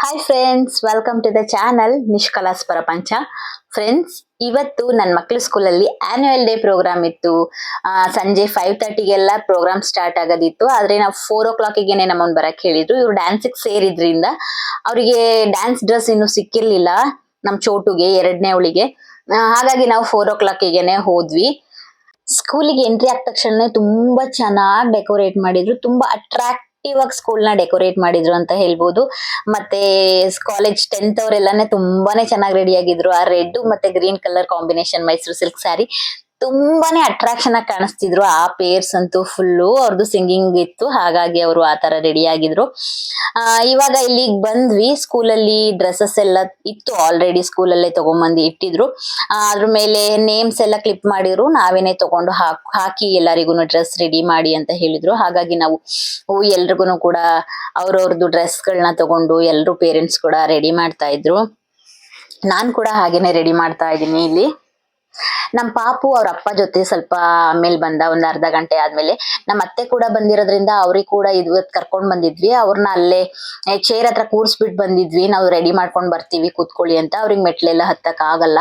Hi friends, welcome to the channel ನಿಷ್ಕಲಾಸ್ ಪ್ರಪಂಚ. Friends, ಇವತ್ತು ನನ್ನ ಮಕ್ಕಳ ಸ್ಕೂಲಲ್ಲಿ ಆನ್ಯುವಲ್ ಡೇ ಪ್ರೋಗ್ರಾಮ್ ಇತ್ತು. ಸಂಜೆ 5:30ಗೆಲ್ಲ ಪ್ರೋಗ್ರಾಮ್ ಸ್ಟಾರ್ಟ್ ಆಗೋದಿತ್ತು. ಆದ್ರೆ ನಾವು 4 o'clockಗೆ ನಮ್ಮನ್ನು ಬರಕ್ ಹೇಳಿದ್ರು. ಇವ್ರು ಡ್ಯಾನ್ಸಿಗೆ ಸೇರಿದ್ರಿಂದ ಅವರಿಗೆ ಡ್ಯಾನ್ಸ್ ಡ್ರೆಸ್ ಇನ್ನು ಸಿಕ್ಕಿರ್ಲಿಲ್ಲ. ನಮ್ ಚೋಟುಗೆ, 2ನೇ ಅವಳಿಗೆ. ಹಾಗಾಗಿ ನಾವು 4 o'clockಗೆ ಹೋದ್ವಿ. ಸ್ಕೂಲಿಗೆ ಎಂಟ್ರಿ ಆದ ತಕ್ಷಣ ತುಂಬಾ ಚೆನ್ನಾಗಿ ಡೆಕೋರೇಟ್ ಮಾಡಿದ್ರು. ತುಂಬಾ ಅಟ್ರಾಕ್ಟಿವ್ ಆಗಿ ಸ್ಕೂಲ್ ನ ಡೆಕೋರೇಟ್ ಮಾಡಿದ್ರು ಅಂತ ಹೇಳ್ಬೋದು. ಮತ್ತೆ ಕಾಲೇಜ್ 10th ಅವರೆಲ್ಲಾನೇ ತುಂಬಾನೇ ಚೆನ್ನಾಗಿ ರೆಡಿ ಆಗಿದ್ರು. ಆ ರೆಡ್ ಮತ್ತೆ green colour combination Mysuru silk sari ತುಂಬಾನೇ ಅಟ್ರಾಕ್ಷನ್ ಆಗಿ ಕಾಣಿಸ್ತಿದ್ರು. ಆ ಪೇರ್ಸ್ ಅಂತೂ ಫುಲ್ಲು ಅವ್ರದ್ದು ಸಿಂಗಿಂಗ್ ಇತ್ತು, ಹಾಗಾಗಿ ಅವರು ಆ ತರ ರೆಡಿ ಆಗಿದ್ರು. ಇವಾಗ ಇಲ್ಲಿಗೆ ಬಂದ್ವಿ. ಸ್ಕೂಲಲ್ಲಿ ಡ್ರೆಸ್ಸಸ್ ಎಲ್ಲ ಇತ್ತು, ಆಲ್ರೆಡಿ ಸ್ಕೂಲಲ್ಲೇ ತಗೊಂಬಂದು ಇಟ್ಟಿದ್ರು. ಅದ್ರ ಮೇಲೆ ನೇಮ್ಸ್ ಎಲ್ಲ ಕ್ಲಿಪ್ ಮಾಡಿದ್ರು. ನಾವೇನೆ ತಗೊಂಡು ಹಾಕಿ ಎಲ್ಲರಿಗೂ ಡ್ರೆಸ್ ರೆಡಿ ಮಾಡಿ ಅಂತ ಹೇಳಿದ್ರು. ಹಾಗಾಗಿ ನಾವು ಎಲ್ರಿಗೂ ಕೂಡ ಅವ್ರವ್ರದ್ದು ಡ್ರೆಸ್ಗಳನ್ನ ತಗೊಂಡು ಎಲ್ರು ಪೇರೆಂಟ್ಸ್ ಕೂಡ ರೆಡಿ ಮಾಡ್ತಾ ಇದ್ರು. ನಾನ್ ಕೂಡ ಹಾಗೇನೆ ರೆಡಿ ಮಾಡ್ತಾ ಇದ್ದೀನಿ ಇಲ್ಲಿ. ನಮ್ ಪಾಪು ಅವ್ರ ಅಪ್ಪ ಜೊತೆ ಸ್ವಲ್ಪ ಆಮೇಲೆ ಬಂದ, ಒಂದ್ ಅರ್ಧ ಗಂಟೆ ಆದ್ಮೇಲೆ. ನಮ್ಮ ಅತ್ತೆ ಕೂಡ ಬಂದಿರೋದ್ರಿಂದ ಅವ್ರಿಗೆ ಕೂಡ ಇವತ್ ಕರ್ಕೊಂಡ್ ಬಂದಿದ್ವಿ. ಅವ್ರನ್ನ ಅಲ್ಲೇ ಚೇರ್ ಹತ್ರ ಕೂರ್ಸ್ಬಿಟ್ ಬಂದಿದ್ವಿ. ನಾವು ರೆಡಿ ಮಾಡ್ಕೊಂಡ್ ಬರ್ತೀವಿ ಕೂತ್ಕೊಳ್ಳಿ ಅಂತ. ಅವ್ರಿಗೆ ಮೆಟ್ಲೆಲ್ಲ ಹತ್ತಕ್ ಆಗಲ್ಲ.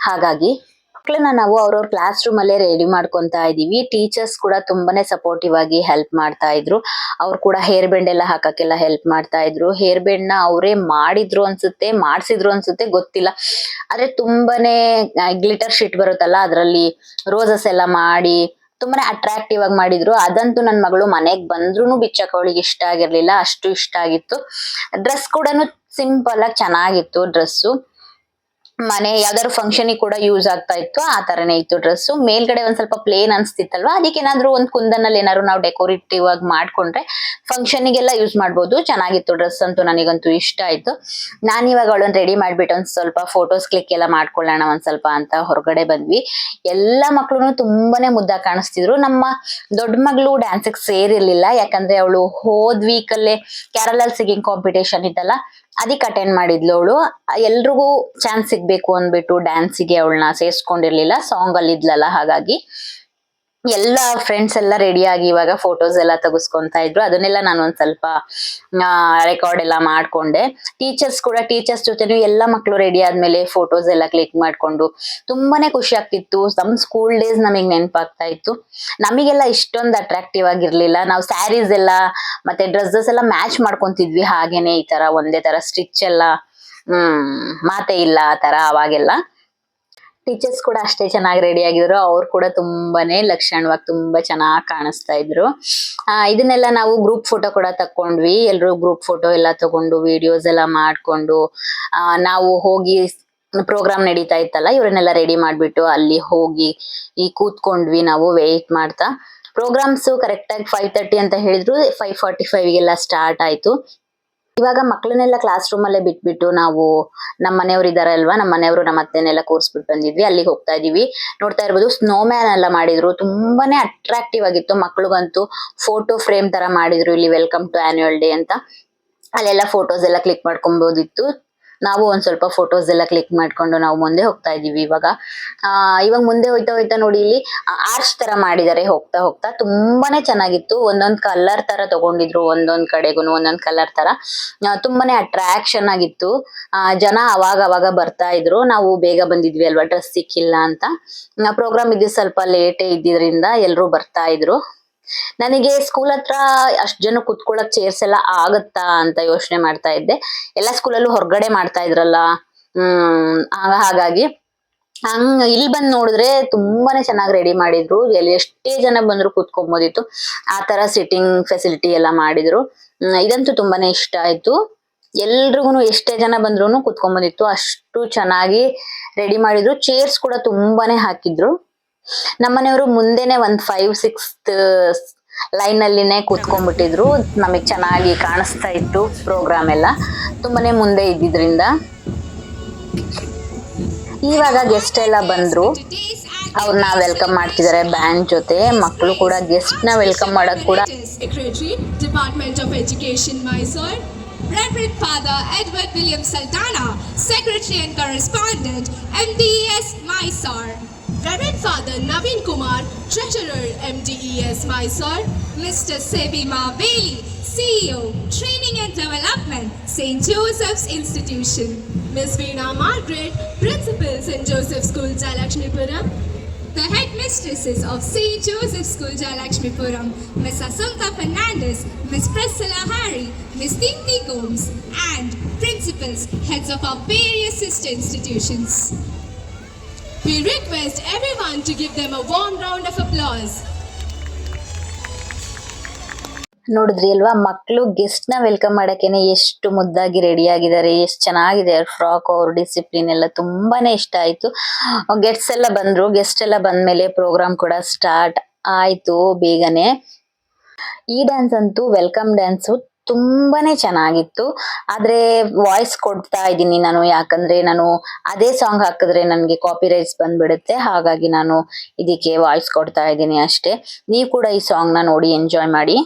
ಹಾಗಾಗಿ ಮಕ್ಕಳನ್ನ ನಾವು ಅವ್ರವ್ರ ಕ್ಲಾಸ್ ರೂಮ್ ಅಲ್ಲೇ ರೆಡಿ ಮಾಡ್ಕೊಂತಾ ಇದೀವಿ. ಟೀಚರ್ಸ್ ಕೂಡ ತುಂಬಾನೇ ಸಪೋರ್ಟಿವ್ ಆಗಿ ಹೆಲ್ಪ್ ಮಾಡ್ತಾ ಇದ್ರು. ಅವ್ರು ಕೂಡ ಹೇರ್ ಬೆಂಡ್ ಎಲ್ಲ ಹಾಕಕ್ಕೆಲ್ಲ ಹೆಲ್ಪ್ ಮಾಡ್ತಾ ಇದ್ರು. ಹೇರ್ ಬೆಂಡ್ ನ ಅವರೇ ಮಾಡಿದ್ರು ಅನ್ಸುತ್ತೆ, ಮಾಡ್ಸಿದ್ರು ಅನ್ಸುತ್ತೆ, ಗೊತ್ತಿಲ್ಲ. ಆದ್ರೆ ತುಂಬಾನೇ ಗ್ಲಿಟರ್ ಶೀಟ್ ಬರುತ್ತಲ್ಲ, ಅದ್ರಲ್ಲಿ ರೋಸಸ್ ಎಲ್ಲ ಮಾಡಿ ತುಂಬಾನೇ ಅಟ್ರಾಕ್ಟಿವ್ ಆಗಿ ಮಾಡಿದ್ರು. ಅದಂತೂ ನನ್ ಮಗಳು ಮನೆಗ್ ಬಂದ್ರೂ ಬಿಚ್ಚಕ್ ಅವಳಿಗೆ ಇಷ್ಟ ಆಗಿರ್ಲಿಲ್ಲ, ಅಷ್ಟು ಇಷ್ಟ ಆಗಿತ್ತು. ಡ್ರೆಸ್ ಕೂಡ ಸಿಂಪಲ್ ಆಗಿ ಚೆನ್ನಾಗಿತ್ತು ಡ್ರೆಸ್ಸು. ಮನೆ ಯಾವ್ದಾದ್ರು ಫಂಕ್ಷನ್ ಕೂಡ ಯೂಸ್ ಆಗ್ತಾ ಇತ್ತು, ಆ ತರನೇ ಇತ್ತು ಡ್ರೆಸ್. ಮೇಲ್ಗಡೆ ಒಂದ್ ಸ್ವಲ್ಪ ಪ್ಲೇನ್ ಅನ್ಸ್ತಿತ್ತಲ್ವಾ, ಅದಕ್ಕೆ ಏನಾದ್ರು ಒಂದ್ ಕುಂದನಲ್ಲಿ ಏನಾದ್ರು ನಾವು ಡೆಕೋರೇಟಿವ್ ಆಗಿ ಮಾಡ್ಕೊಂಡ್ರೆ ಫಂಕ್ಷನ್ ಗೆಲ್ಲ ಯೂಸ್ ಮಾಡ್ಬೋದು. ಚೆನ್ನಾಗಿತ್ತು ಡ್ರೆಸ್ ಅಂತೂ, ನನಗಂತೂ ಇಷ್ಟ ಆಯ್ತು. ನಾನ್ ಇವಾಗ ಅವಳನ್ನ ರೆಡಿ ಮಾಡ್ಬಿಟ್ಟು ಒಂದ್ ಸ್ವಲ್ಪ ಫೋಟೋಸ್ ಕ್ಲಿಕ್ ಎಲ್ಲ ಮಾಡ್ಕೊಳ್ಳೋಣ ಒಂದ್ ಸ್ವಲ್ಪ ಅಂತ ಹೊರಗಡೆ ಬಂದ್ವಿ. ಎಲ್ಲಾ ಮಕ್ಳು ತುಂಬಾನೇ ಮುದ್ದಾಗಿ ಕಾಣಿಸ್ತಿದ್ರು. ನಮ್ಮ ದೊಡ್ಡ ಮಗಳು ಡ್ಯಾನ್ಸಿಗೆ ಸೇರಿರ್ಲಿಲ್ಲ, ಯಾಕಂದ್ರೆ ಅವಳು ಹೋದ್ ವೀಕ್ ಅಲ್ಲೇ ಕ್ಯಾರಲಲ್ ಸಿಂಗಿಂಗ್ ಕಾಂಪಿಟೇಷನ್ ಇತ್ತಲ್ಲ, ಅದಕ್ಕೆ ಅಟೆಂಡ್ ಮಾಡಿದ್ಲು ಅವಳು. ಎಲ್ರಿಗೂ ಚಾನ್ಸ್ ಸಿಗ್ಬೇಕು ಅಂದ್ಬಿಟ್ಟು ಡ್ಯಾನ್ಸಿಗೆ ಅವಳನ್ನ ಸೇರ್ಸ್ಕೊಂಡಿರ್ಲಿಲ್ಲ, ಸಾಂಗ್ ಅಲ್ಲಿ ಇದ್ಲಲ್ಲ. ಹಾಗಾಗಿ ಎಲ್ಲ ಫ್ರೆಂಡ್ಸ್ ಎಲ್ಲ ರೆಡಿ ಆಗಿ ಇವಾಗ ಫೋಟೋಸ್ ಎಲ್ಲ ತೆಗೆಸ್ಕೊಂತಾ ಇದ್ರು. ಅದನ್ನೆಲ್ಲ ನಾನು ಒಂದ್ ಸ್ವಲ್ಪ ರೆಕಾರ್ಡ್ ಎಲ್ಲ ಮಾಡ್ಕೊಂಡೆ. ಟೀಚರ್ಸ್ ಜೊತೆನೂ ಎಲ್ಲ ಮಕ್ಕಳು ರೆಡಿ ಆದ್ಮೇಲೆ ಫೋಟೋಸ್ ಎಲ್ಲ ಕ್ಲಿಕ್ ಮಾಡ್ಕೊಂಡು ತುಂಬಾನೇ ಖುಷಿ ಆಗ್ತಿತ್ತು. ನಮ್ ಸ್ಕೂಲ್ ಡೇಸ್ ನಮಗ್ ನೆನಪಾಗ್ತಾ ಇತ್ತು. ನಮಗೆಲ್ಲ ಇಷ್ಟೊಂದು ಅಟ್ರಾಕ್ಟಿವ್ ಆಗಿರ್ಲಿಲ್ಲ. ನಾವು ಸ್ಯಾರೀಸ್ ಎಲ್ಲ ಮತ್ತೆ ಡ್ರೆಸ್ಸಸ್ ಎಲ್ಲ ಮ್ಯಾಚ್ ಮಾಡ್ಕೊಂತಿದ್ವಿ. ಹಾಗೇನೆ ಈ ತರ ಒಂದೇ ತರ ಸ್ಟಿಚ್ ಎಲ್ಲ ಮಾತೆ ಇಲ್ಲ ಆ ತರ. ಅವಾಗೆಲ್ಲ ಟೀಚರ್ಸ್ ಕೂಡ ಅಷ್ಟೇ ಚೆನ್ನಾಗಿ ರೆಡಿ ಆಗಿದ್ರು. ಅವ್ರು ಕೂಡ ತುಂಬಾನೇ ಲಕ್ಷಣವಾಗಿ ತುಂಬಾ ಚೆನ್ನಾಗಿ ಕಾಣಿಸ್ತಾ ಇದ್ರು. ಇದನ್ನೆಲ್ಲ ನಾವು ಗ್ರೂಪ್ ಫೋಟೋ ಕೂಡ ತಕೊಂಡ್ವಿ. ಎಲ್ರು ಗ್ರೂಪ್ ಫೋಟೋ ಎಲ್ಲ ತಗೊಂಡು ವಿಡಿಯೋಸ್ ಎಲ್ಲ ಮಾಡ್ಕೊಂಡು ನಾವು ಹೋಗಿ ಪ್ರೋಗ್ರಾಮ್ ನಡೀತಾ ಇತ್ತಲ್ಲ, ಇವ್ರನ್ನೆಲ್ಲ ರೆಡಿ ಮಾಡ್ಬಿಟ್ಟು ಅಲ್ಲಿ ಹೋಗಿ ಕೂತ್ಕೊಂಡ್ವಿ ನಾವು ವೇಟ್ ಮಾಡ್ತಾ. ಪ್ರೋಗ್ರಾಮ್ಸ್ ಕರೆಕ್ಟ್ ಆಗಿ 5:30 ಅಂತ ಹೇಳಿದ್ರು. 5:45ಗೆಲ್ಲ ಸ್ಟಾರ್ಟ್ ಆಯ್ತು. ಇವಾಗ ಮಕ್ಕಳನ್ನೆಲ್ಲ ಕ್ಲಾಸ್ ರೂಮ್ ಅಲ್ಲೇ ಬಿಟ್ಬಿಟ್ಟು ನಾವು ನಮ್ಮ ಮನೆಯವ್ರು ಇದಾರಲ್ವಾ, ನಮ್ಮ ಮನೆಯವರು ನಮ್ಮ ಅತ್ತೆನೆಲ್ಲ ಕೂರ್ಸ್ಬಿಟ್ಟು ಬಂದಿದ್ವಿ. ಅಲ್ಲಿಗೆ ಹೋಗ್ತಾ ಇದೀವಿ. ನೋಡ್ತಾ ಇರ್ಬೋದು, ಸ್ನೋ ಮ್ಯಾನ್ ಎಲ್ಲ ಮಾಡಿದ್ರು. ತುಂಬಾನೇ ಅಟ್ರಾಕ್ಟಿವ್ ಆಗಿತ್ತು. ಮಕ್ಳಿಗಂತೂ ಫೋಟೋ ಫ್ರೇಮ್ ತರ ಮಾಡಿದ್ರು ಇಲ್ಲಿ, ವೆಲ್ಕಮ್ ಟು ಆನ್ಯುವಲ್ ಡೇ ಅಂತ. ಅಲ್ಲೆಲ್ಲ ಫೋಟೋಸ್ ಎಲ್ಲ ಕ್ಲಿಕ್ ಮಾಡ್ಕೊಬೋದಿತ್ತು. ನಾವು ಒಂದ್ ಸ್ವಲ್ಪ ಫೋಟೋಸ್ ಎಲ್ಲ ಕ್ಲಿಕ್ ಮಾಡ್ಕೊಂಡು ನಾವು ಮುಂದೆ ಹೋಗ್ತಾ ಇದೀವಿ. ಇವಾಗ ಮುಂದೆ ಹೋಯ್ತಾ ನೋಡಿ, ಇಲ್ಲಿ ಆರ್ಚ್ ತರ ಮಾಡಿದ್ದಾರೆ. ಹೋಗ್ತಾ ಹೋಗ್ತಾ ತುಂಬಾನೇ ಚೆನ್ನಾಗಿತ್ತು. ಒಂದೊಂದ್ ಕಲರ್ ತರ ತಗೊಂಡಿದ್ರು, ಒಂದೊಂದ್ ಕಡೆಗೂ ಒಂದೊಂದ್ ಕಲರ್ ತರ. ತುಂಬಾನೇ ಅಟ್ರಾಕ್ಷನ್ ಆಗಿತ್ತು. ಜನ ಅವಾಗ ಬರ್ತಾ ಇದ್ರು. ನಾವು ಬೇಗ ಬಂದಿದ್ವಿ ಅಲ್ವಾ, ಡ್ರೆಸ್ ಸಿಕ್ಕಿಲ್ಲ ಅಂತ. ಪ್ರೋಗ್ರಾಮ್ ಇದ್ದು ಸ್ವಲ್ಪ ಲೇಟೇ ಇದ್ದಿದ್ರಿಂದ ಎಲ್ರು ಬರ್ತಾ ಇದ್ರು. ನನಗೆ ಸ್ಕೂಲ್ ಹತ್ರ ಅಷ್ಟ್ ಜನ ಕುತ್ಕೊಳ್ಳಕ್ ಚೇರ್ಸ್ ಎಲ್ಲ ಆಗತ್ತಾ ಅಂತ ಯೋಚನೆ ಮಾಡ್ತಾ ಇದ್ದೆ. ಎಲ್ಲ ಸ್ಕೂಲಲ್ಲೂ ಹೊರಗಡೆ ಮಾಡ್ತಾ ಇದ್ರಲ್ಲ, ಹಾಗಾಗಿ ಇಲ್ಲಿ ಬಂದ್ ನೋಡಿದ್ರೆ ತುಂಬಾನೇ ಚೆನ್ನಾಗಿ ರೆಡಿ ಮಾಡಿದ್ರು. ಎಲ್ಲಿ ಎಷ್ಟೇ ಜನ ಬಂದ್ರು ಕೂತ್ಕೊಬೋದಿತ್ತು. ಆ ತರ ಸಿಟ್ಟಿಂಗ್ ಫೆಸಿಲಿಟಿ ಎಲ್ಲ ಮಾಡಿದ್ರು. ಇದಂತೂ ತುಂಬಾನೇ ಇಷ್ಟ ಆಯ್ತು. ಎಲ್ರಿಗೂ ಎಷ್ಟೇ ಜನ ಬಂದ್ರು ಕೂತ್ಕೊಬೋದಿತ್ತು, ಅಷ್ಟು ಚೆನ್ನಾಗಿ ರೆಡಿ ಮಾಡಿದ್ರು. ಚೇರ್ಸ್ ಕೂಡ ತುಂಬಾನೇ ಹಾಕಿದ್ರು. ನಮ್ಮನೆಯವರು ಮುಂದೆನೆ ಒಂದ್ 5-6th ಲೈನ್ ಅಲ್ಲಿನೇ ಕೂತ್ಕೊಂಡ್ಬಿಟ್ಟಿದ್ರು. ನಮಗ್ ಚೆನ್ನಾಗಿ ಕಾಣಿಸ್ತಾ ಇತ್ತು ಪ್ರೋಗ್ರಾಮ್ ಎಲ್ಲ, ತುಂಬಾನೇ ಮುಂದೆ ಇದ್ದಿದ್ರಿಂದ. ಇವಾಗ ಗೆಸ್ಟ್ ಎಲ್ಲ ಬಂದ್ರು, ಅವ್ರನ್ನ ವೆಲ್ಕಮ್ ಮಾಡ್ತಿದ್ದಾರೆ ಬ್ಯಾಂಡ್ ಜೊತೆ. ಮಕ್ಕಳು ಕೂಡ ಗೆಸ್ಟ್ ನ ವೆಲ್ಕಮ್ ಮಾಡಕ್ ಕೂಡ department of education Mysuru, Reverend Father Edward William Saldana, Secretary and Correspondent, MDES Mysore. Reverend Father Naveen Kumar, Treasurer, MDES Mysore. Mr. Sebi Maveli, CEO, Training and Development, St. Joseph's Institution. Miss Veena Margaret, Principal, St. Joseph's School, Jalakshmipuram. The headmistresses of St. Joseph's School, Jalakshmipuram, Miss Assunta Fernandez, Miss Priscilla Harry, Miss Tinti Gomes, and principals, heads of our various sister institutions. We request everyone to give them a warm round of applause. ನೋಡಿದ್ರಿ ಅಲ್ವಾ, ಮಕ್ಕಳು guest ನ welcome ಮಾಡಕ್ಕೇನೆ ಎಷ್ಟು ಮುದ್ದಾಗಿ ready ಆಗಿದ್ದಾರೆ, ಎಷ್ಟು ಚೆನ್ನಾಗಿದೆ ಅವ್ರ ಫ್ರಾಕ್, ಅವ್ರ ಡಿಸಿಪ್ಲಿನ್ ಎಲ್ಲ ತುಂಬಾನೇ ಇಷ್ಟ ಆಯ್ತು. ಗೆಸ್ಟ್ ಎಲ್ಲ ಬಂದ್ಮೇಲೆ ಪ್ರೋಗ್ರಾಮ್ ಕೂಡ ಸ್ಟಾರ್ಟ್ ಆಯ್ತು ಬೇಗನೆ. ಈ ಡ್ಯಾನ್ಸ್ ಅಂತೂ ವೆಲ್ಕಮ್ ಡ್ಯಾನ್ಸು ತುಂಬಾನೇ ಚೆನ್ನಾಗಿತ್ತು. ಆದ್ರೆ ವಾಯ್ಸ್ ಕೊಡ್ತಾ ಇದ್ದೀನಿ ನಾನು, ಯಾಕಂದ್ರೆ ನಾನು ಅದೇ ಸಾಂಗ್ ಹಾಕಿದ್ರೆ ನನಗೆ ಕಾಪಿ ರೈಟ್ಸ್ ಬಂದ್ಬಿಡುತ್ತೆ. ಹಾಗಾಗಿ ನಾನು ಇದಕ್ಕೆ ವಾಯ್ಸ್ ಕೊಡ್ತಾ ಇದ್ದೀನಿ ಅಷ್ಟೇ. ನೀವು ಕೂಡ ಈ ಸಾಂಗ್ ನ ನೋಡಿ ಎಂಜಾಯ್ ಮಾಡಿ.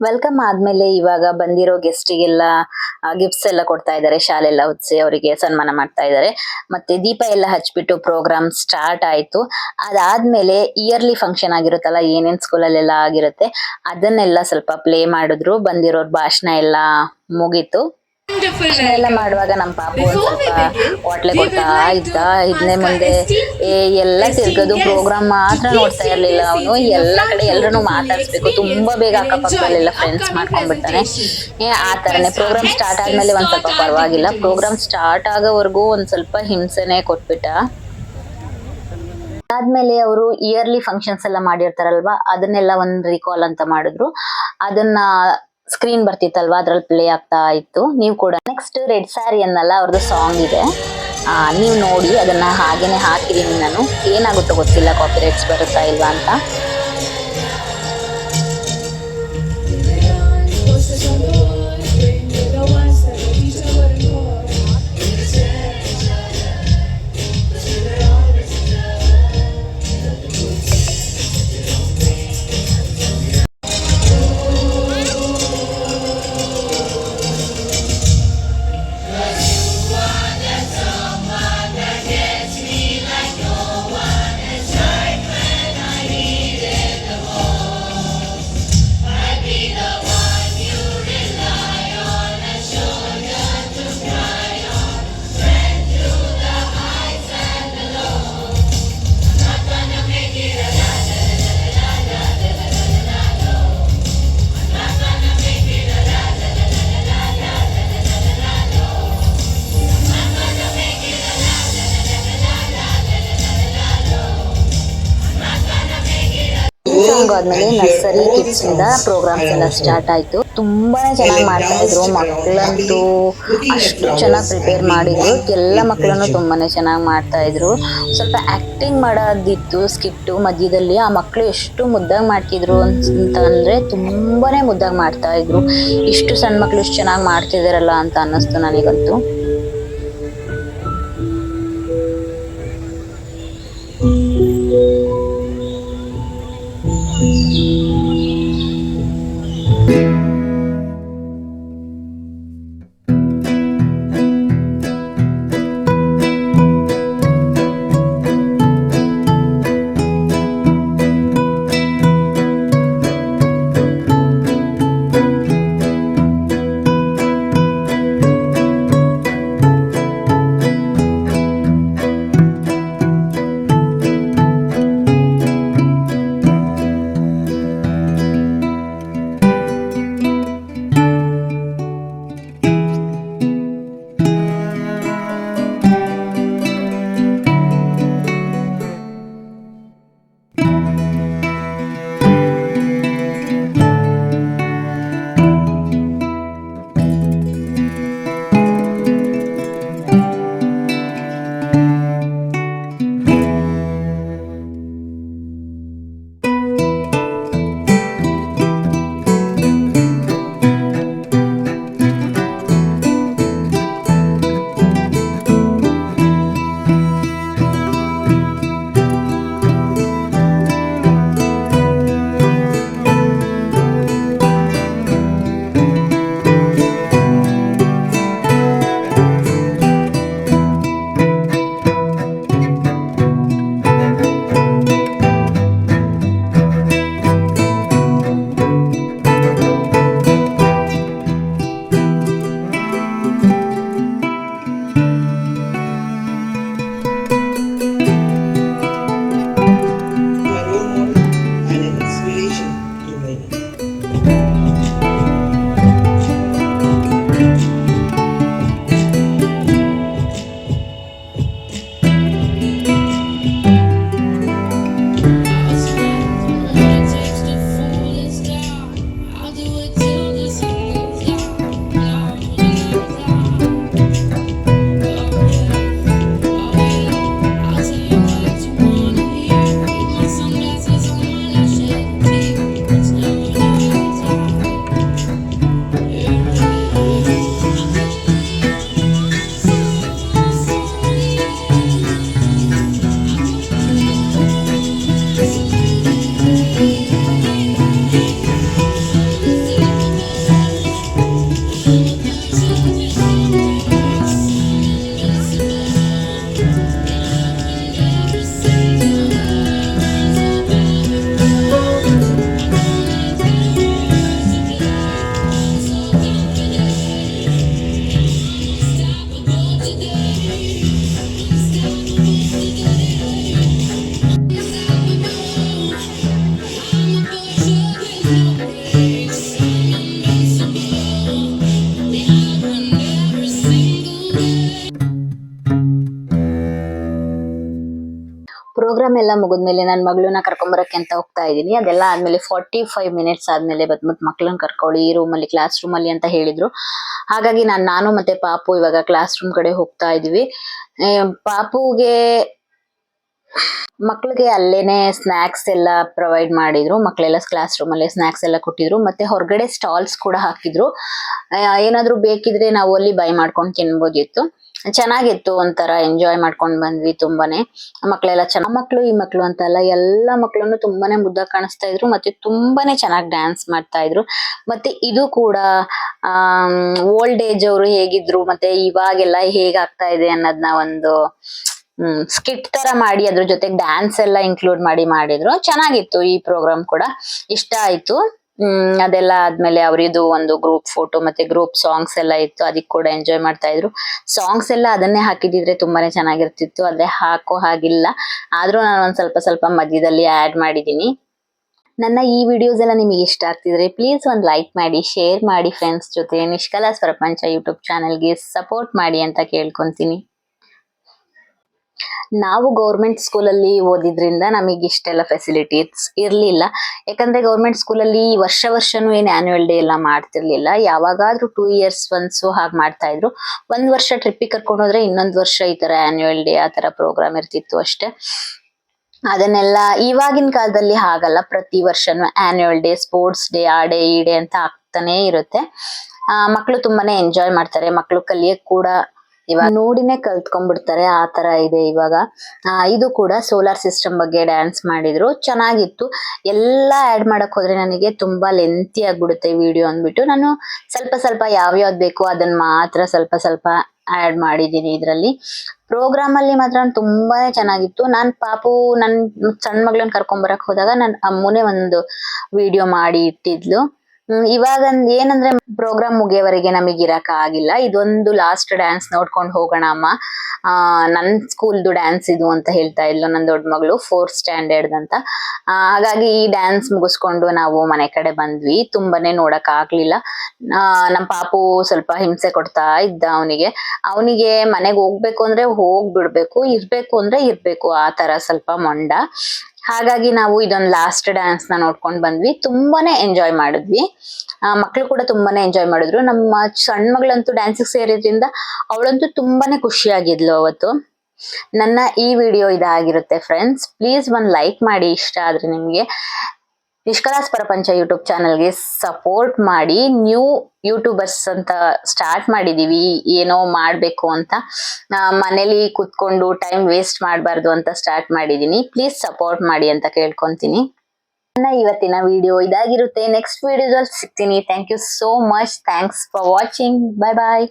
ವೆಲ್ಕಮ್ ಆದ್ಮೇಲೆ ಇವಾಗ ಬಂದಿರೋ ಗೆಸ್ಟಿಗೆಲ್ಲ ಗಿಫ್ಟ್ಸ್ ಎಲ್ಲ ಕೊಡ್ತಾ ಇದ್ದಾರೆ. ಶಾಲೆ ಎಲ್ಲ ಹೊತ್ಸಿ ಅವರಿಗೆ ಸನ್ಮಾನ ಮಾಡ್ತಾ ಇದ್ದಾರೆ. ಮತ್ತೆ ದೀಪ ಎಲ್ಲ ಹಚ್ಬಿಟ್ಟು ಪ್ರೋಗ್ರಾಮ್ ಸ್ಟಾರ್ಟ್ ಆಯ್ತು. ಅದಾದ್ಮೇಲೆ ಇಯರ್ಲಿ ಫಂಕ್ಷನ್ ಆಗಿರುತ್ತಲ್ಲ, ಏನೇನ್ ಸ್ಕೂಲಲ್ಲೆಲ್ಲ ಆಗಿರುತ್ತೆ ಅದನ್ನೆಲ್ಲ ಸ್ವಲ್ಪ ಪ್ಲೇ ಮಾಡಿದ್ರು. ಬಂದಿರೋರ್ ಭಾಷಣ ಎಲ್ಲ ಮುಗೀತು. ಎಲ್ಲ ಮಾಡುವಾಗ ನಮ್ಮ ಪಾಪು ಒಂದ್ ಸ್ವಲ್ಪ ಹೋಟ್ಲೆ ಕೊಡ್ತಾ ಇದ್ದ. ಇದನ್ನೇ ಮುಂದೆ ಎಲ್ಲ ತಿರ್ಗೋದು, ಪ್ರೋಗ್ರಾಮ್ ಮಾತ್ರ ನೋಡ್ತಾ ಇರ್ಲಿಲ್ಲ ಅವನು. ಎಲ್ಲ ಕಡೆ ಎಲ್ರನ್ನೂ ಮಾತಾಡ್ಸ್ಬೇಕು. ತುಂಬಾ ಬೇಗ ಅಕ್ಕಪಕ್ಕದಲ್ಲೆಲ್ಲ ಫ್ರೆಂಡ್ಸ್ ಮಾಡ್ಕೊಂಡ್ಬಿಡ್ತಾನೆ. ಆ ತರನೇ ಪ್ರೋಗ್ರಾಮ್ ಸ್ಟಾರ್ಟ್ ಆದ್ಮೇಲೆ ಒಂದ್ ಸ್ವಲ್ಪ ಪರವಾಗಿಲ್ಲ. ಪ್ರೋಗ್ರಾಮ್ ಸ್ಟಾರ್ಟ್ ಆಗೋವರೆಗೂ ಒಂದ್ ಸ್ವಲ್ಪ ಹಿಂಸೆನೆ ಕೊಟ್ಬಿಟ್ಟ. ಅದಾದ್ಮೇಲೆ ಅವರು ಇಯರ್ಲಿ ಫಂಕ್ಷನ್ಸ್ ಎಲ್ಲ ಮಾಡಿರ್ತಾರಲ್ವಾ, ಅದನ್ನೆಲ್ಲ ಒಂದ್ ರಿಕಾಲ್ ಅಂತ ಮಾಡಿದ್ರು. ಅದನ್ನ ಸ್ಕ್ರೀನ್ ಬರ್ತಿತ್ತಲ್ವಾ, ಅದ್ರಲ್ಲಿ ಪ್ಲೇ ಆಗ್ತಾ ಇತ್ತು. ನೀವು ಕೂಡ ನೆಕ್ಸ್ಟ್ ರೆಡ್ ಸ್ಯಾರಿ ಅನ್ನಲ್ಲ ಅವ್ರದ್ದು ಸಾಂಗ್ ಇದೆ, ನೀವು ನೋಡಿ. ಅದನ್ನ ಹಾಗೇನೆ ಹಾಕಿದೀನಿ ನಾನು. ಏನಾಗುತ್ತೋ ಗೊತ್ತಿಲ್ಲ, ಕಾಪಿ ರೈಟ್ಸ್ ಬರುತ್ತಾ ಇಲ್ವಾ ಅಂತ. ಸಾಂಗ್ ಆದ್ಮೇಲೆ ನರ್ಸರಿ ಕಿಡ್ಸ್ ಇಂದ ಪ್ರೋಗ್ರಾಮ್ಸ್ ಎಲ್ಲ ಸ್ಟಾರ್ಟ್ ಆಯ್ತು. ತುಂಬಾನೇ ಚೆನ್ನಾಗಿ ಮಾಡ್ತಾ ಇದ್ರು. ಮಕ್ಕಳಂತೂ ಅಷ್ಟು ಚೆನ್ನಾಗಿ ಪ್ರಿಪೇರ್ ಮಾಡಿದ್ರು. ಎಲ್ಲ ಮಕ್ಕಳನ್ನು ತುಂಬಾನೇ ಚೆನ್ನಾಗಿ ಮಾಡ್ತಾ ಇದ್ರು. ಸ್ವಲ್ಪ ಆಕ್ಟಿಂಗ್ ಮಾಡೋದಿತ್ತು ಸ್ಕಿಟ್ಟು ಮಧ್ಯದಲ್ಲಿ. ಆ ಮಕ್ಕಳು ಎಷ್ಟು ಮುದ್ದಾಗಿ ಮಾಡ್ತಿದ್ರು ಅಂತ ಅಂದ್ರೆ ತುಂಬಾನೇ ಮುದ್ದಾಗಿ ಮಾಡ್ತಾ ಇದ್ರು. ಇಷ್ಟು ಸಣ್ಣ ಮಕ್ಕಳು ಇಷ್ಟು ಚೆನ್ನಾಗಿ ಮಾಡ್ತಿದಾರಲ್ಲ ಅಂತ ಅನ್ನಿಸ್ತು ನನಗಂತೂ. ಪ್ರೋಗ್ರಾಮ್ ಎಲ್ಲ ಮುಗಿದ್ಮೇಲೆ ನನ್ನ ಮಗಳನ್ನ ಕರ್ಕೊಂಬರಕ್ಕೆ ಅಂತ ಹೋಗ್ತಾ ಇದ್ದೀನಿ. ಅದೆಲ್ಲ ಆದ್ಮೇಲೆ 45 ಮಿನಿಟ್ಸ್ ಆದ್ಮೇಲೆ ಬಂದ್ಬಿಟ್ಟು ಮಕ್ಳನ್ನ ಕರ್ಕೊಳ್ಳಿ ಈ ರೂಮಲ್ಲಿ, ಕ್ಲಾಸ್ ರೂಮಲ್ಲಿ ಅಂತ ಹೇಳಿದ್ರು. ಹಾಗಾಗಿ ನಾನು ಮತ್ತೆ ಪಾಪು ಇವಾಗ ಕ್ಲಾಸ್ ರೂಮ್ ಕಡೆ ಹೋಗ್ತಾ ಇದೀವಿ. ಪಾಪುಗೆ ಮಕ್ಳಿಗೆ ಅಲ್ಲೇನೆ ಸ್ನಾಕ್ಸ್ ಎಲ್ಲ ಪ್ರೊವೈಡ್ ಮಾಡಿದ್ರು. ಮಕ್ಳೆಲ್ಲ ಕ್ಲಾಸ್ ರೂಮ್ ಅಲ್ಲೇ ಸ್ನಾಕ್ಸ್ ಎಲ್ಲ ಕೊಟ್ಟಿದ್ರು. ಮತ್ತೆ ಹೊರಗಡೆ ಸ್ಟಾಲ್ಸ್ ಕೂಡ ಹಾಕಿದ್ರು. ಏನಾದ್ರು ಬೇಕಿದ್ರೆ ನಾವು ಅಲ್ಲಿ ಬೈ ಮಾಡ್ಕೊಂಡು ತಿನ್ಬೋದಿತ್ತು. ಚೆನ್ನಾಗಿತ್ತು, ಒಂಥರ ಎಂಜಾಯ್ ಮಾಡ್ಕೊಂಡ್ ಬಂದ್ವಿ ತುಂಬಾನೇ. ಮಕ್ಳೆಲ್ಲ ಮಕ್ಳು ಈ ಮಕ್ಳು ಅಂತಲ್ಲ, ಎಲ್ಲಾ ಮಕ್ಳನ್ನು ತುಂಬಾನೇ ಮುದ್ದಾಗಿ ಕಾಣಿಸ್ತಾ ಇದ್ರು. ಮತ್ತೆ ತುಂಬಾನೇ ಚೆನ್ನಾಗಿ ಡ್ಯಾನ್ಸ್ ಮಾಡ್ತಾ ಇದ್ರು. ಮತ್ತೆ ಇದು ಕೂಡ ಓಲ್ಡ್ ಏಜ್ ಅವರು ಹೇಗಿದ್ರು ಮತ್ತೆ ಇವಾಗೆಲ್ಲ ಹೇಗಾಗ್ತಾ ಇದೆ ಅನ್ನೋದನ್ನ ಒಂದು ಸ್ಕಿಟ್ ತರ ಮಾಡಿ ಅದ್ರ ಜೊತೆಗೆ ಡ್ಯಾನ್ಸ್ ಎಲ್ಲ ಇನ್ಕ್ಲೂಡ್ ಮಾಡಿದ್ರು. ಚೆನ್ನಾಗಿತ್ತು ಈ ಪ್ರೋಗ್ರಾಮ್ ಕೂಡ, ಇಷ್ಟ ಆಯ್ತು. ಅದೆಲ್ಲ ಆದ್ಮೇಲೆ ಅವ್ರಿದು ಒಂದು ಗ್ರೂಪ್ ಫೋಟೋ ಮತ್ತೆ ಗ್ರೂಪ್ ಸಾಂಗ್ಸ್ ಎಲ್ಲ ಇತ್ತು, ಅದಕ್ಕೆ ಕೂಡ ಎಂಜಾಯ್ ಮಾಡ್ತಾ ಇದ್ರು. ಸಾಂಗ್ಸ್ ಎಲ್ಲ ಅದನ್ನೇ ಹಾಕಿದಿದ್ರೆ ತುಂಬಾನೇ ಚೆನ್ನಾಗಿರ್ತಿತ್ತು, ಆದ್ರೆ ಹಾಕೋ ಹಾಗಿಲ್ಲ. ಆದ್ರೂ ನಾನು ಒಂದ್ ಸ್ವಲ್ಪ ಮಧ್ಯದಲ್ಲಿ ಆಡ್ ಮಾಡಿದೀನಿ. ನನ್ನ ಈ ವಿಡಿಯೋಸ್ ಎಲ್ಲ ನಿಮಗೆ ಇಷ್ಟ ಆಗ್ತಿದ್ರೆ ಪ್ಲೀಸ್ ಒಂದು ಲೈಕ್ ಮಾಡಿ, ಶೇರ್ ಮಾಡಿ, ಫ್ರೆಂಡ್ಸ್ ಜೊತೆ ನಿಷ್ಕಲಾಸ್ ಪ್ರಪಂಚ ಯೂಟ್ಯೂಬ್ ಚಾನೆಲ್ಗೆ ಸಪೋರ್ಟ್ ಮಾಡಿ ಅಂತ ಕೇಳ್ಕೊಂತೀನಿ. ನಾವು ಗೌರ್ಮೆಂಟ್ ಸ್ಕೂಲಲ್ಲಿ ಓದಿದ್ರಿಂದ ನಮಗೆ ಇಷ್ಟೆಲ್ಲ ಫೆಸಿಲಿಟೀಸ್ ಇರ್ಲಿಲ್ಲ. ಯಾಕಂದ್ರೆ ಗೌರ್ಮೆಂಟ್ ಸ್ಕೂಲಲ್ಲಿ ವರ್ಷನೂ ಏನು ಆನ್ಯುವಲ್ ಡೇ ಎಲ್ಲ ಮಾಡ್ತಿರ್ಲಿಲ್ಲ. ಯಾವಾಗಾದ್ರೂ 2 years ಒನ್ಸ್ ಹಾಗೆ ಮಾಡ್ತಾ ಇದ್ರು. 1 ವರ್ಷ ಟ್ರಿಪ್ಪಿಗೆ ಕರ್ಕೊಂಡು ಹೋದ್ರೆ ಇನ್ನೊಂದು ವರ್ಷ ಈ ತರ ಆನ್ಯುವಲ್ ಡೇ ಆ ತರ ಪ್ರೋಗ್ರಾಮ್ ಇರ್ತಿತ್ತು ಅಷ್ಟೇ. ಅದನ್ನೆಲ್ಲ ಇವಾಗಿನ ಕಾಲದಲ್ಲಿ ಹಾಗಲ್ಲ, ಪ್ರತಿ ವರ್ಷನೂ ಆನ್ಯುವಲ್ ಡೇ, ಸ್ಪೋರ್ಟ್ಸ್ ಡೇ, ಆ ಡೇ ಈ ಡೇ ಅಂತ ಆಗ್ತಾನೆ ಇರುತ್ತೆ. ಮಕ್ಕಳು ತುಂಬಾನೇ ಎಂಜಾಯ್ ಮಾಡ್ತಾರೆ. ಮಕ್ಕಳು ಕಲಿಯಕ್ ಕೂಡ ಇವಾಗ ನೋಡಿನೇ ಕಲ್ತ್ಕೊಂಡ್ಬಿಡ್ತಾರೆ, ಆ ತರ ಇದೆ ಇವಾಗ. ಇದು ಕೂಡ ಸೋಲಾರ್ ಸಿಸ್ಟಮ್ ಬಗ್ಗೆ ಡ್ಯಾನ್ಸ್ ಮಾಡಿದ್ರು, ಚೆನ್ನಾಗಿತ್ತು. ಎಲ್ಲ ಆಡ್ ಮಾಡಕ್ ಹೋದ್ರೆ ನನಗೆ ತುಂಬಾ ಲೆಂತಿ ಆಗ್ಬಿಡುತ್ತೆ ವಿಡಿಯೋ ಅಂದ್ಬಿಟ್ಟು ನಾನು ಸ್ವಲ್ಪ ಯಾವ್ಯಾವ್ದು ಬೇಕು ಅದನ್ನ ಮಾತ್ರ ಸ್ವಲ್ಪ ಆಡ್ ಮಾಡಿದೀನಿ ಇದ್ರಲ್ಲಿ. ಪ್ರೋಗ್ರಾಮ್ ಅಲ್ಲಿ ಮಾತ್ರ ತುಂಬಾನೇ ಚೆನ್ನಾಗಿತ್ತು. ಪಾಪು ನನ್ ಸಣ್ಣ ಮಗಳನ್ನ ಕರ್ಕೊಂಡ್ ಹೋದಾಗ ನನ್ ಅಮ್ಮನೇ ಒಂದು ವಿಡಿಯೋ ಮಾಡಿ ಇಟ್ಟಿದ್ಲು. ಇವಾಗ ಏನಂದ್ರೆ ಪ್ರೋಗ್ರಾಮ್ ಮುಗಿಯವರೆಗೆ ನಮಗೆ ಇರಕ್ ಆಗಿಲ್ಲ. ಇದೊಂದು ಲಾಸ್ಟ್ ಡ್ಯಾನ್ಸ್ ನೋಡ್ಕೊಂಡು ಹೋಗೋಣ ಅಮ್ಮ, ನನ್ ಸ್ಕೂಲ್ದು ಡ್ಯಾನ್ಸ್ ಇದು ಅಂತ ಹೇಳ್ತಾ ಇದ್ಲು ನನ್ ದೊಡ್ಡ ಮಗಳು, 4th ಸ್ಟ್ಯಾಂಡರ್ಡ್ ಅಂತ. ಹಾಗಾಗಿ ಈ ಡ್ಯಾನ್ಸ್ ಮುಗಿಸ್ಕೊಂಡು ನಾವು ಮನೆ ಕಡೆ ಬಂದ್ವಿ. ತುಂಬಾನೇ ನೋಡಕ್ ಆಗ್ಲಿಲ್ಲ. ನಮ್ ಪಾಪು ಸ್ವಲ್ಪ ಹಿಂಸೆ ಕೊಡ್ತಾ ಇದ್ದ ಅವನಿಗೆ ಮನೆಗೆ ಹೋಗ್ಬೇಕು ಅಂದ್ರೆ ಹೋಗ್ಬಿಡ್ಬೇಕು, ಇರ್ಬೇಕು ಅಂದ್ರೆ ಇರ್ಬೇಕು, ಆ ತರ ಸ್ವಲ್ಪ ಮೊಂಡ. ಹಾಗಾಗಿ ನಾವು ಇದೊಂದು ಲಾಸ್ಟ್ ಡ್ಯಾನ್ಸ್ ನ ನೋಡ್ಕೊಂಡ್ ಬಂದ್ವಿ. ತುಂಬಾನೇ ಎಂಜಾಯ್ ಮಾಡಿದ್ವಿ. ಮಕ್ಳು ಕೂಡ ತುಂಬಾನೇ ಎಂಜಾಯ್ ಮಾಡಿದ್ರು. ನಮ್ಮ ಸಣ್ಣ ಮಗಳಂತೂ ಡ್ಯಾನ್ಸಿಗೆ ಸೇರಿದ್ರಿಂದ ಅವಳಂತೂ ತುಂಬಾನೇ ಖುಷಿಯಾಗಿದ್ಲು ಅವತ್ತು. ನನ್ನ ಈ ವಿಡಿಯೋ ಇದಾಗಿರುತ್ತೆ ಫ್ರೆಂಡ್ಸ್. ಪ್ಲೀಸ್ ಒಂದು ಲೈಕ್ ಮಾಡಿ ಇಷ್ಟ ಆದ್ರೆ ನಿಮ್ಗೆ. ನಿಷ್ಕಲಾಸ್ ಪ್ರಪಂಚ ಯೂಟ್ಯೂಬ್ ಚಾನಲ್ಗೆ ಸಪೋರ್ಟ್ ಮಾಡಿ. ನ್ಯೂ ಯೂಟ್ಯೂಬರ್ಸ್ ಅಂತ ಸ್ಟಾರ್ಟ್ ಮಾಡಿದೀವಿ, ಏನೋ ಮಾಡ್ಬೇಕು ಅಂತ. ಮನೇಲಿ ಕುತ್ಕೊಂಡು ಟೈಮ್ ವೇಸ್ಟ್ ಮಾಡಬಾರ್ದು ಅಂತ ಸ್ಟಾರ್ಟ್ ಮಾಡಿದೀನಿ. ಪ್ಲೀಸ್ ಸಪೋರ್ಟ್ ಮಾಡಿ ಅಂತ ಕೇಳ್ಕೊಂತೀನಿ. ನನ್ನ ಇವತ್ತಿನ ವಿಡಿಯೋ ಇದಾಗಿರುತ್ತೆ. ನೆಕ್ಸ್ಟ್ ವಿಡಿಯೋದಲ್ಲಿ ಸಿಗ್ತೀನಿ. Thank you so much. Thanks for watching. Bye bye.